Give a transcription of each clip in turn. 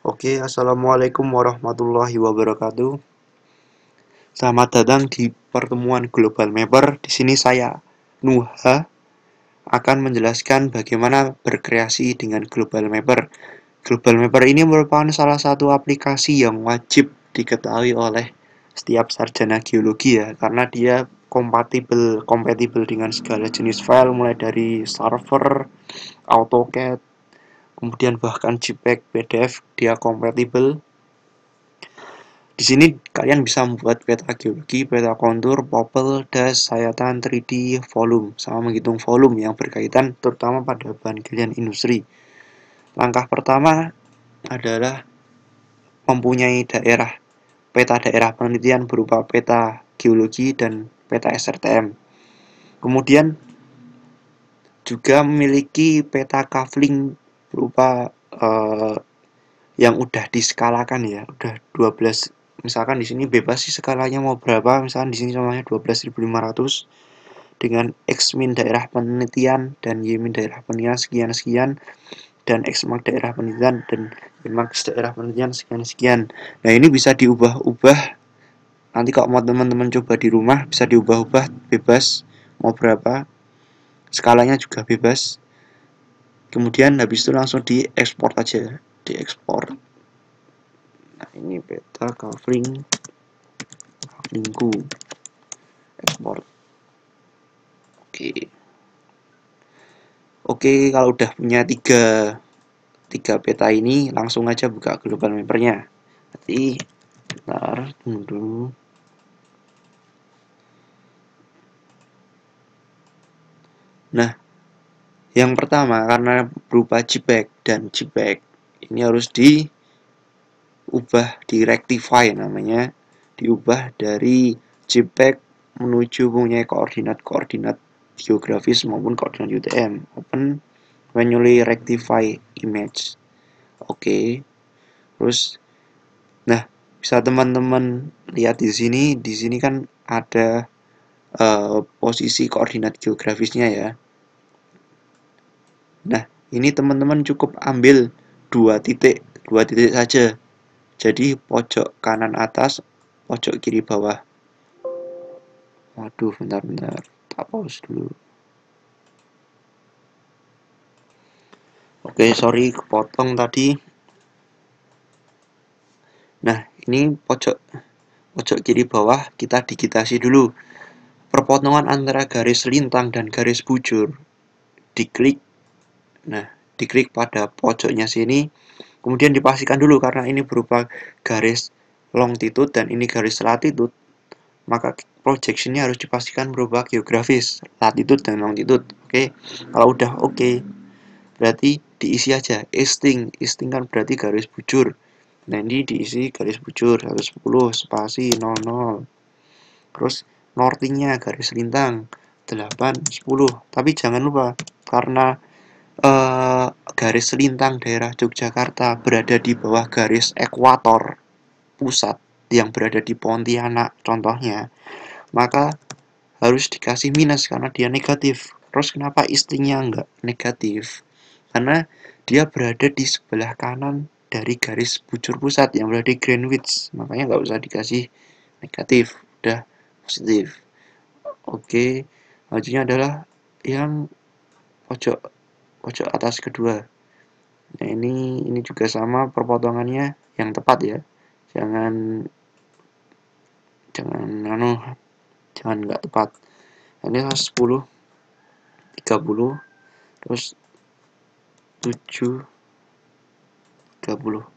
Oke, assalamualaikum warahmatullahi wabarakatuh. Selamat datang di pertemuan Global Mapper. Di sini saya Nuha akan menjelaskan bagaimana berkreasi dengan Global Mapper. Global Mapper ini merupakan salah satu aplikasi yang wajib diketahui oleh setiap sarjana geologi ya, karena dia kompatibel dengan segala jenis file mulai dari server, AutoCAD, kemudian bahkan JPEG, PDF dia kompatibel. Di sini kalian bisa membuat peta geologi, peta kontur, popel, das, sayatan, 3D, volume, sama menghitung volume yang berkaitan terutama pada bahan galian industri. Langkah pertama adalah mempunyai peta daerah penelitian berupa peta geologi dan peta SRTM. Kemudian juga memiliki peta kavling berupa yang udah diskalakan ya, udah 12. Misalkan di sini bebas sih skalanya mau berapa, misalkan di sini contohnya 12.500 dengan X min daerah penelitian dan Y min daerah penelitian sekian-sekian dan X max daerah penelitian dan Y max daerah penelitian sekian-sekian. Nah, ini bisa diubah-ubah. Nanti kalau mau teman-teman coba di rumah bisa diubah-ubah bebas mau berapa. Skalanya juga bebas. Kemudian habis itu langsung diekspor aja, diekspor. Nah, ini peta kavelingku ekspor. Oke, kalau udah punya tiga peta ini langsung aja buka global mappernya. Nanti bentar, tunggu dulu. Nah, yang pertama karena berupa JPEG dan JPEG ini harus diubah, rectify namanya, diubah dari JPEG menuju punya koordinat geografis maupun koordinat UTM. Open manually rectify image. Oke. Terus nah, bisa teman-teman lihat di sini kan ada posisi koordinat geografisnya ya. Nah, ini teman-teman cukup ambil dua titik saja. Jadi pojok kanan atas, pojok kiri bawah. Waduh, bentar, tak pause dulu. Oke, sorry kepotong tadi. Nah, ini pojok kiri bawah kita digitasi dulu. Perpotongan antara garis lintang dan garis bujur. Diklik. Nah, diklik pada pojoknya sini. Kemudian dipastikan dulu karena ini berupa garis longitude dan ini garis latitude. Maka projectionnya harus dipastikan berupa geografis, latitude dan longitude. Oke, kalau udah oke, berarti diisi aja isting kan berarti garis bujur. Nah, ini diisi garis bujur 110 spasi 00. Terus northingnya garis lintang 8 10. Tapi jangan lupa karena garis lintang daerah Yogyakarta berada di bawah garis ekuator pusat yang berada di Pontianak contohnya, maka harus dikasih minus karena dia negatif. Terus kenapa istingnya enggak negatif? Karena dia berada di sebelah kanan dari garis bujur pusat yang berada di Greenwich, makanya nggak usah dikasih negatif, udah positif. Oke, selanjutnya adalah yang pojok pojok atas kedua. Nah, ini juga sama perpotongannya yang tepat ya. Jangan jangan jangan nggak tepat. Ini 10 30 terus 7 30.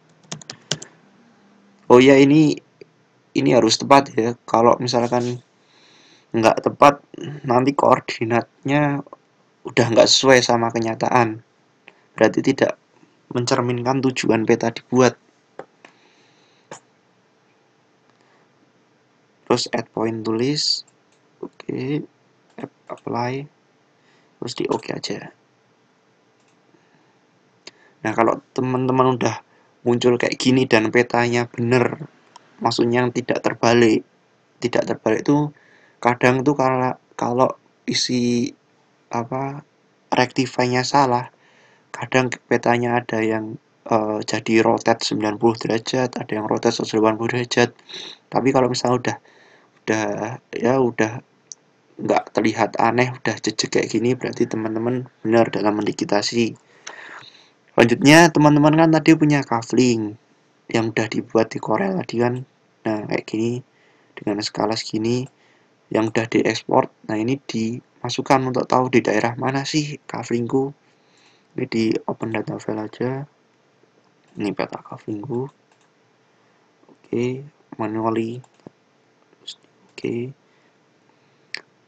Oh ya, ini harus tepat ya. Kalau misalkan nggak tepat nanti koordinatnya udah nggak sesuai sama kenyataan. Berarti tidak mencerminkan tujuan peta dibuat. Terus add point tulis. Oke, apply. Terus di oke aja. Nah, kalau teman-teman udah muncul kayak gini dan petanya bener, maksudnya yang tidak terbalik. Tidak terbalik itu kadang tuh kalau isi rectify-nya salah, kadang petanya ada yang jadi rotate 90 derajat, ada yang rotate 180 derajat. Tapi kalau misalnya udah nggak terlihat aneh, udah jejak kayak gini, berarti teman-teman benar dalam mendikitasi. Selanjutnya teman-teman kan tadi punya kafling yang udah dibuat di Corel tadi kan. Nah kayak gini dengan skala segini yang udah diekspor. Nah ini dimasukkan untuk tahu di daerah mana sih kaflingku. Ini di open data file aja. Ini peta kaflingku. Oke, manually. Oke.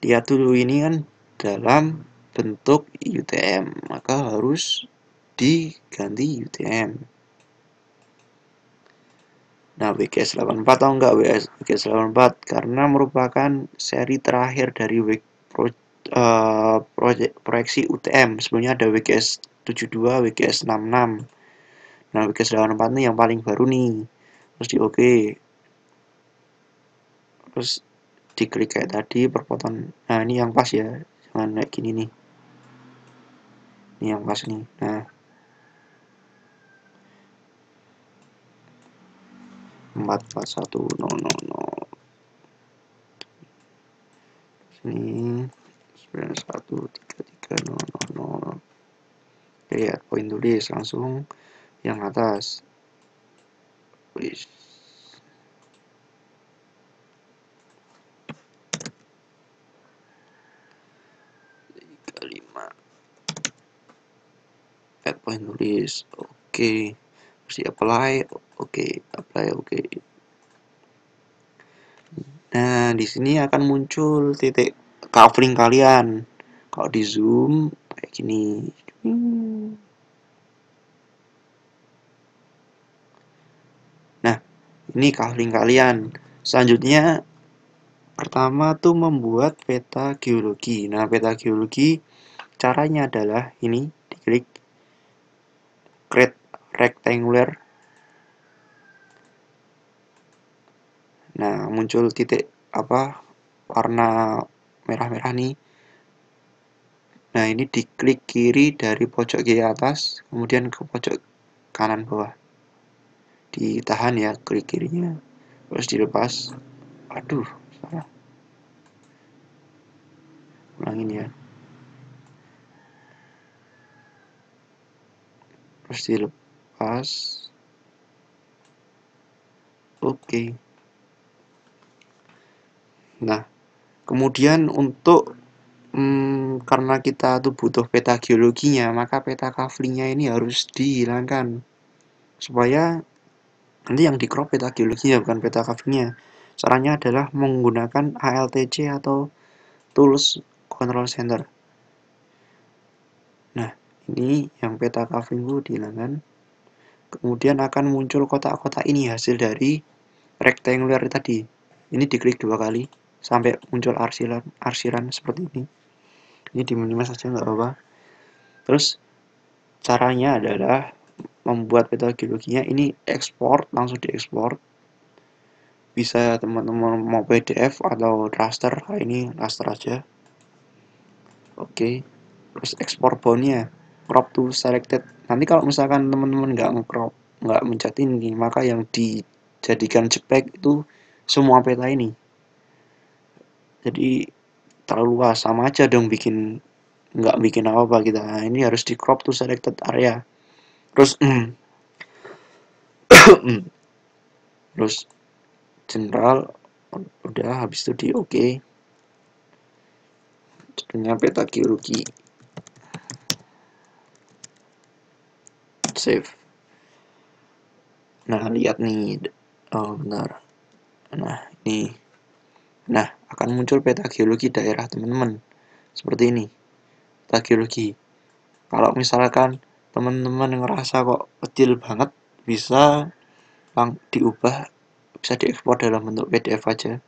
Lihat dulu ini kan dalam bentuk UTM, maka harus diganti UTM. Nah, WGS84 atau enggak WGS84 karena merupakan seri terakhir dari proyeksi UTM. Sebelumnya ada WGS72, WGS66. Nah, WGS84 ini yang paling baru nih. Terus di OK. Terus diklik kayak tadi perpotongan. Nah, ini yang pas ya. Jangan kayak gini nih. Ini yang pas nih. Nah, 441000 sini 913300. Lihat poin tulis langsung yang atas. Wis. Add poin tulis. Oke. Terus apply. Oke, apply oke. Nah, di sini akan muncul titik covering kalian. Kalau di zoom kayak gini. Nah, ini covering kalian. Selanjutnya pertama tuh membuat peta geologi. Nah, peta geologi caranya adalah ini, diklik create rectangular. Nah, muncul titik warna merah-merah nih. Nah, ini diklik kiri dari pojok kiri atas, kemudian ke pojok kanan bawah. Ditahan ya klik kirinya. Terus dilepas. Aduh, salah. Ulangin ya. Terus dilepas. Oke. Nah, kemudian untuk karena kita tuh butuh peta geologinya, maka peta kavlingnya ini harus dihilangkan supaya nanti yang di crop peta geologinya bukan peta kavlingnya. Caranya adalah menggunakan ALTC atau Tools Control Center. Nah, ini yang peta kavlingku dihilangkan. Kemudian akan muncul kotak-kotak ini hasil dari rectangular tadi. Ini diklik 2 kali sampai muncul arsiran seperti ini. Ini di minimize saja nggak apa-apa. Terus caranya adalah membuat peta geologinya ini ekspor, langsung diekspor. Bisa teman-teman mau PDF atau raster, ini raster aja. Oke. Terus ekspor boundnya, crop to selected. Nanti kalau misalkan teman-teman nggak nge-crop, nggak mencet ini, maka yang dijadikan JPEG itu semua peta ini. Jadi terlalu luas, sama aja dong nggak bikin apa-apa kita. Nah, ini harus di crop to selected area. Terus terus general udah, habis itu di OK. Jadinya peta geologi. Save. Nah, lihat nih. Oh, benar. Nah, ini. Nah, akan muncul peta geologi daerah teman-teman. Seperti ini. Peta geologi. Kalau misalkan teman-teman ngerasa kok kecil banget, bisa diubah, bisa diekspor dalam bentuk PDF aja.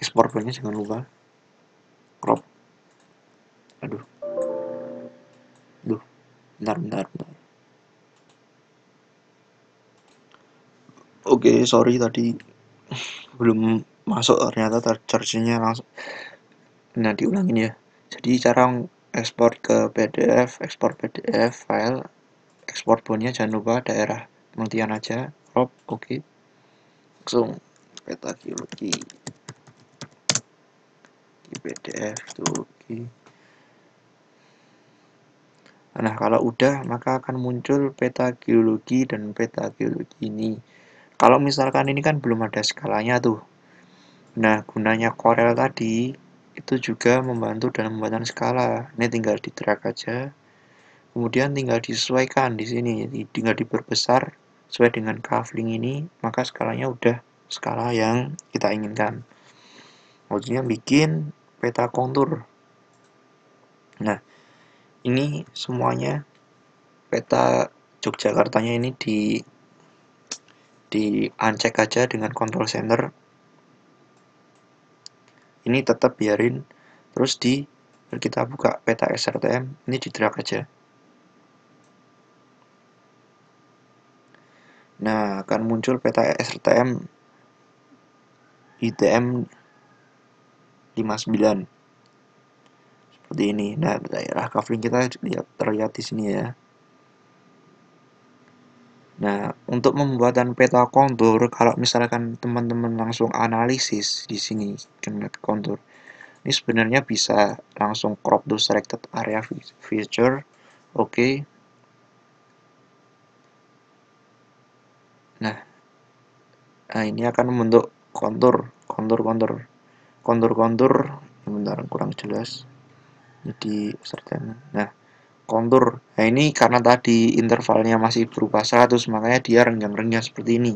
Ekspor filenya jangan lupa. Crop. Aduh. Bentar. Oke, sorry tadi belum masuk ternyata charge-nya langsung. Nah, diulangin ya. Jadi cara ekspor ke PDF, ekspor PDF file, ekspor bonnya jangan lupa daerah penelitian aja, crop, oke. Langsung peta geologi di PDF itu oke. Nah, kalau udah maka akan muncul peta geologi dan peta geologi ini. Kalau misalkan ini kan belum ada skalanya tuh. Nah, gunanya Corel tadi itu juga membantu dalam pembuatan skala. Ini tinggal di drag aja. Kemudian tinggal disesuaikan di sini, jadi tinggal diperbesar sesuai dengan kafling ini, maka skalanya udah skala yang kita inginkan. Maksudnya bikin peta kontur. Nah, ini semuanya peta Yogyakartanya ini di uncheck aja dengan control center. Ini tetap biarin, terus kita buka peta SRTM, ini di drag aja. Nah, akan muncul peta SRTM ITM 59 seperti ini. Nah, daerah kafling kita terlihat di sini ya. Nah, untuk pembuatan peta kontur, kalau misalkan teman-teman langsung analisis di sini dengan kontur, ini sebenarnya bisa langsung crop to selected area feature, oke. Nah, ini akan membentuk kontur. Bentar, kurang jelas. Jadi certain. Nah, kontur. Nah, ini karena tadi intervalnya masih berupa 100, makanya dia renggang-renggang seperti ini.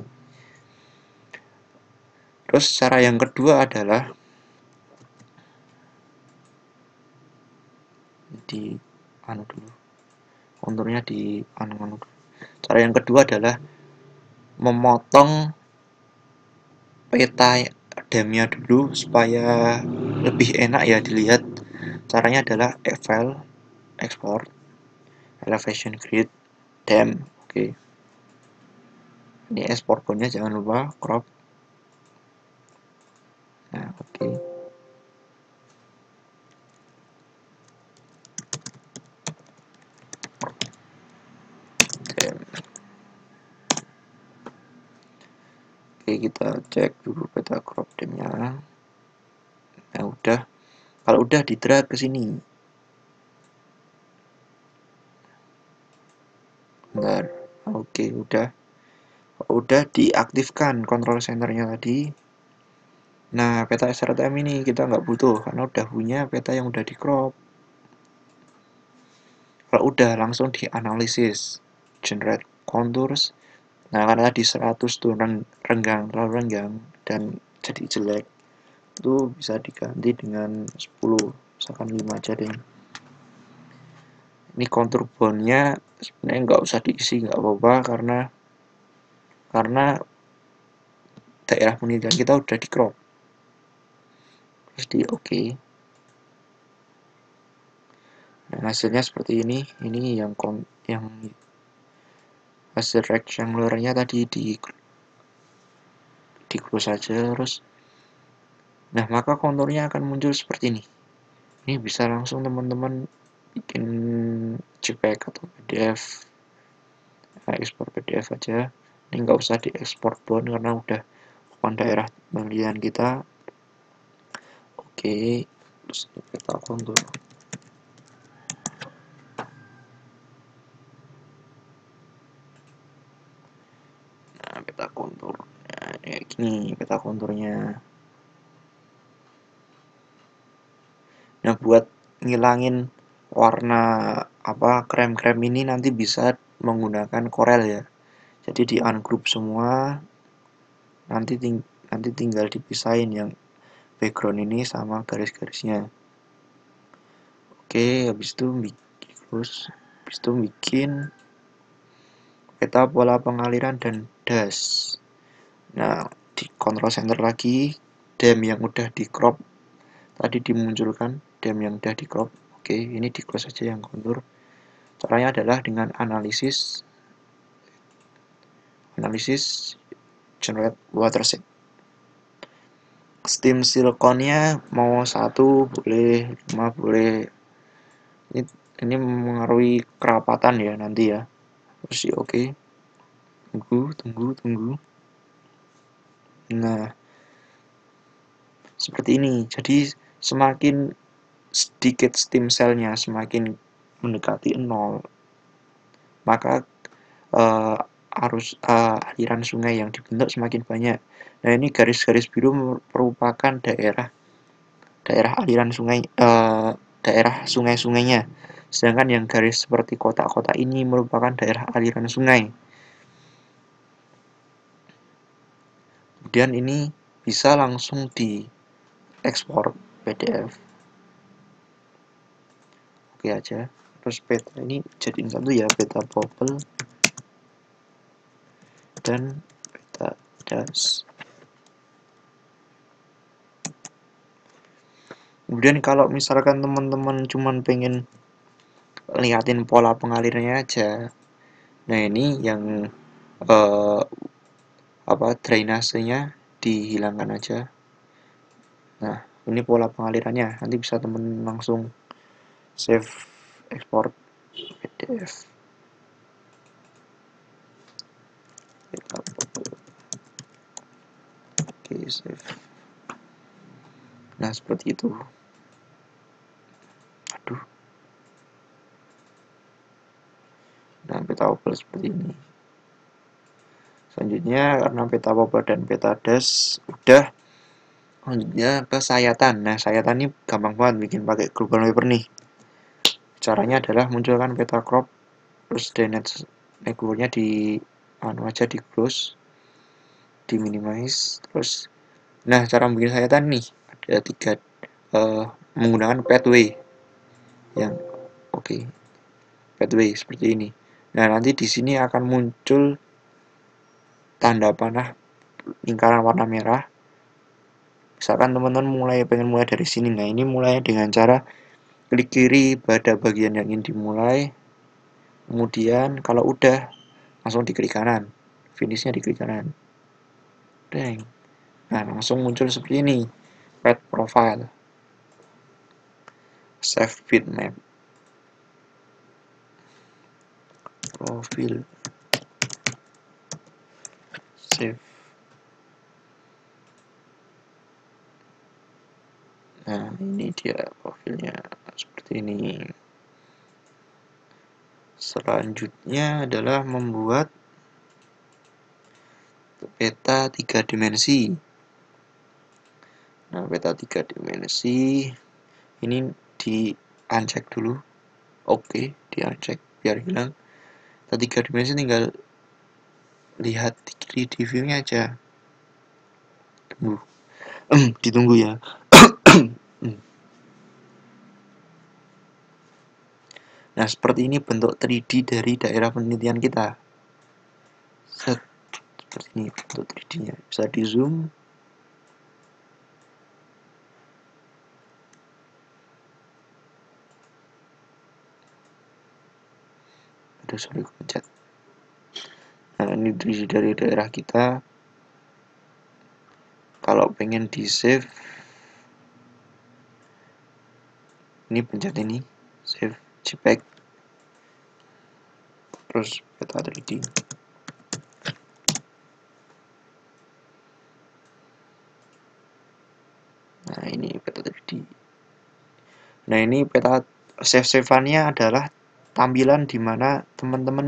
Terus cara yang kedua adalah di dulu. Konturnya di dulu. Cara yang kedua adalah memotong peta demnya dulu supaya lebih enak ya dilihat. Caranya adalah file, export, elevation grid, dem, oke. Ini export bonnya jangan lupa crop. Nah, oke. Dem. Oke, kita cek dulu peta crop demnya. Nah, udah. Kalau udah di drag ke sini. Bentar. Oke, udah. Udah diaktifkan control centernya tadi. Nah, peta SRTM ini kita nggak butuh karena udah punya peta yang udah di crop. Kalau udah langsung dianalisis, generate contours. Nah, karena tadi 100 tuh renggang, terlalu renggang dan jadi jelek, itu bisa diganti dengan 10, misalkan 5 aja deh. Ini kontur bondnya sebenarnya nggak usah diisi, nggak apa-apa karena daerah penelitian kita udah di crop. Terus di oke. Dan hasilnya seperti ini yang hasil rectangularnya tadi di close saja terus. Nah, maka konturnya akan muncul seperti ini. Ini bisa langsung teman-teman bikin JPEG atau PDF. Nah, ekspor PDF aja. Ini nggak usah diekspor bond karena udah bukan daerah penelitian kita. Oke, terus kita kontur. Nah, peta kontur. Nah, kayak gini peta konturnya. Nah, buat ngilangin warna krem-krem ini nanti bisa menggunakan Corel ya. Jadi di ungroup semua, nanti tinggal dipisahin yang background ini sama garis-garisnya. Oke, habis itu bikin peta pola pengaliran dan das. Nah, di control center lagi, dem yang udah di crop tadi dimunculkan, dem yang udah di crop. Oke, ini di close saja yang kontur. Caranya adalah dengan analisis generate watershed. Steam silikonnya mau 1 boleh, 5 boleh, ini mengaruhi kerapatan ya nanti ya. Terus ya oke, tunggu. Nah, seperti ini. Jadi semakin sedikit stem cell-nya, semakin mendekati 0, maka aliran sungai yang dibentuk semakin banyak. Nah, ini garis-garis biru merupakan daerah aliran sungai, daerah sungai-sungainya. Sedangkan yang garis seperti kotak-kotak ini merupakan daerah aliran sungai. Kemudian ini bisa langsung diekspor PDF. Oke aja. Terus peta ini jadiin satu ya, peta bubble dan peta das. Kemudian kalau misalkan teman-teman cuman pengen liatin pola pengalirannya aja, nah ini yang drainasenya dihilangkan aja. Nah, ini pola pengalirannya. Nanti bisa temen langsung save export PDF. Oke, save. Nah, seperti itu. Aduh. Nah, peta bubble seperti ini. Selanjutnya, karena peta bubble dan peta das udah, selanjutnya ke sayatan. Nah, sayatan ini gampang banget bikin pakai global mapper nih. Caranya adalah munculkan peta crop, terus drainage negurnya di aja di close, di minimize, terus nah cara bikin sayatan nih ada 3, menggunakan pathway yang oke. Pathway seperti ini. Nah, nanti di sini akan muncul tanda panah lingkaran warna merah. Misalkan teman-teman pengen mulai dari sini. Nah, ini mulai dengan cara klik kiri pada bagian yang ingin dimulai. Kemudian kalau udah langsung diklik kanan. Finishnya diklik kanan. Deng. Nah, langsung muncul seperti ini. Path profile. Save bitmap. Profil. Save. Nah, ini dia profilnya seperti ini. Selanjutnya adalah membuat peta 3 dimensi. Nah, peta 3 dimensi ini di-uncheck dulu. Oke, di-uncheck biar hilang. Peta 3 dimensi tinggal lihat di kiri di view-nya aja. Tunggu. Ditunggu ya. Nah, seperti ini bentuk 3D dari daerah penelitian kita. Seperti ini bentuk 3D-nya. Bisa di zoom. Aduh, sorry, pencet. Nah, ini dari daerah kita. Kalau pengen di save, ini pencet ini, save JPEG, terus peta 3D. Nah, ini peta 3D. Nah, ini peta save-saveannya adalah tampilan di mana teman-teman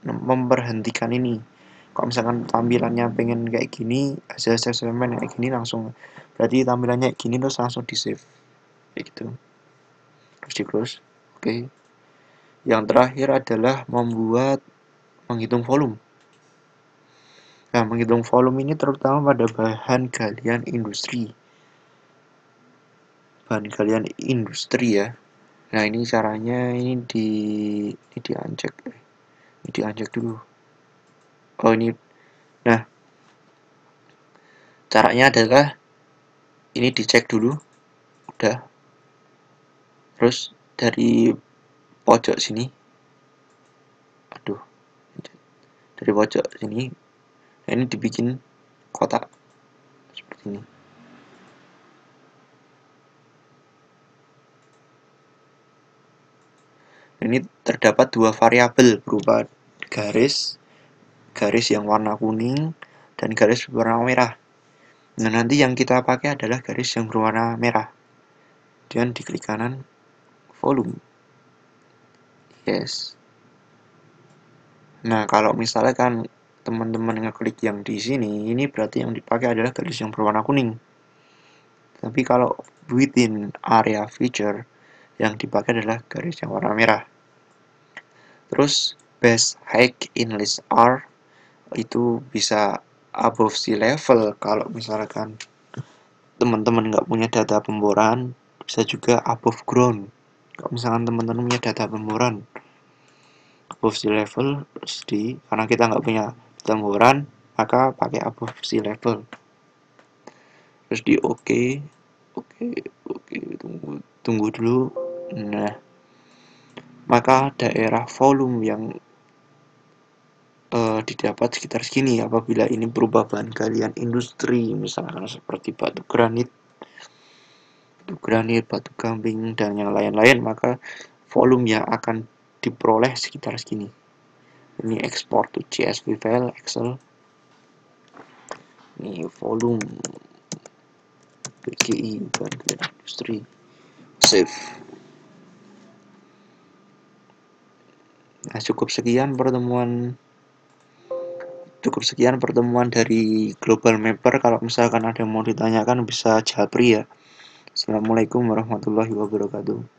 memberhentikan ini. Kalau misalkan tampilannya pengen kayak gini, hasil save-savean kayak gini langsung, berarti tampilannya kayak gini terus langsung di save kayak gitu, terus di close. Oke. Yang terakhir adalah menghitung volume. Nah, menghitung volume ini terutama pada bahan galian industri ya. Nah, ini caranya ini di-uncheck dulu. Oh, ini. Nah, caranya adalah ini dicek dulu. Udah. Terus dari pojok sini. Aduh. Dari pojok sini. Nah, ini dibikin kotak seperti ini. ini terdapat dua variabel berupa garis yang warna kuning dan garis berwarna merah. Nah, nanti yang kita pakai adalah garis yang berwarna merah. Dan diklik kanan volume. Yes. Nah, kalau misalkan teman-teman ngeklik yang di sini, ini berarti yang dipakai adalah garis yang berwarna kuning. Tapi kalau within area feature, yang dipakai adalah garis yang warna merah. Terus best height in list R itu bisa above sea level. Kalau misalkan teman-teman nggak punya data pemboran, bisa juga above ground. Kalau misalkan teman-teman punya data pemboran above sea level, terus karena kita nggak punya data pemboran, maka pakai above sea level. Terus di oke, tunggu dulu. Nah, maka daerah volume yang didapat sekitar segini apabila ini berubah bahan galian industri, misalkan seperti batu granit, batu gamping, dan yang lain-lain, maka volume yang akan diperoleh sekitar segini. Ini export to CSV file Excel. Ini volume BGI bahan galian industri. Save. Nah, cukup sekian pertemuan dari Global Mapper. Kalau misalkan ada yang mau ditanyakan bisa japri ya. Assalamualaikum warahmatullahi wabarakatuh.